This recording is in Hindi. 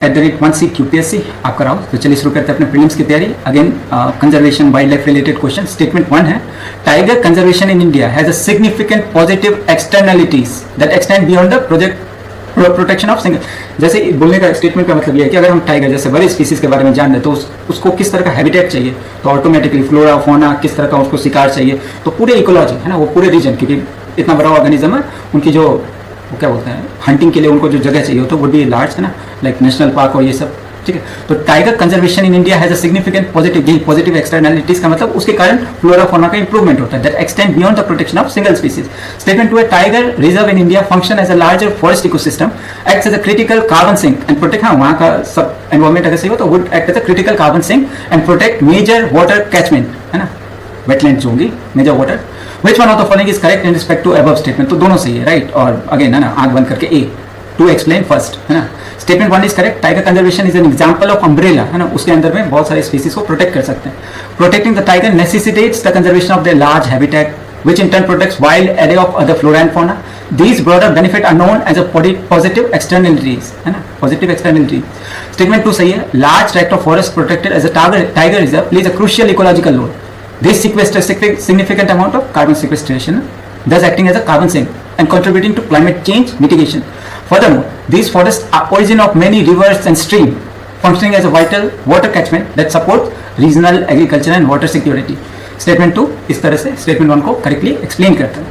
@1 QPSC आप कराओ। तो चलिए शुरू करते हैं अपने प्रीलिम्स की तैयारी। Again conservation wild life related question. Statement 1 है, tiger conservation in India has a significant positive externalities that extend beyond the protection of single. जैसे बोलने का स्टेटमेंट का मतलब ये है कि अगर हम टाइगर जैसे बड़े स्पीसीज के बारे में जान रहे तो उसको किस तरह का हैबिटेट चाहिए, तो ऑटोमेटिकली फ्लोरा फौना किस तरह का उसको शिकार चाहिए, तो पूरे इकोलॉजी है ना, वो पूरे रीजन, क्योंकि इतना बड़ा ऑर्गेनिज्म है, उनकी जो वो क्या बोलते हैं हंटिंग के लिए उनको जो जगह चाहिए तो वुड बी लार्ज है ना, लाइक नेशनल पार्क और ये सब, ठीक है। तो tiger conservation in India has a significant positive externalities का मतलब उसके कारण फ्लोरा फौना का इंप्रूवमेंट होता है that extend beyond the protection of single species. Statement 2 है, tiger reserve in India function as a larger forest ecosystem, acts as a critical carbon sink and protect, हाँ वहाँ का सब एनवायरमेंट अगर सही हो तो would act as a critical carbon sink and protect major water catchment, है ना, वेटलैंड्स होंगी, major water. Which one of the following is correct in respect to above statement? तो दोनों सही है, राइट। और अगेन है ना, आंख बंद करके ए टू एक्सप्लेन फर्स्ट, है ना। Statement 1 is correct, tiger conservation is an example of umbrella, है ना, उसके अंदर में बहुत सारे स्पीसीज को प्रोटेक्ट कर सकते हैं। Protecting the tiger necessitates the conservation of the large habitat which in turn protects wild array of other flora and fauna. These broader benefit are known as a positive externalities, है ना, positive externalities. Statement 2 सही है, large tract of forest protected as a tiger reserve plays a crucial ecological role. This sequesters significant amount of carbon sequestration, thus acting as a carbon sink and contributing to climate change mitigation. Furthermore, these forests are origin of many rivers and streams, functioning as a vital water catchment that supports regional agriculture and water security. Statement 2 इस तरह से Statement 1 को correctly explain करता है।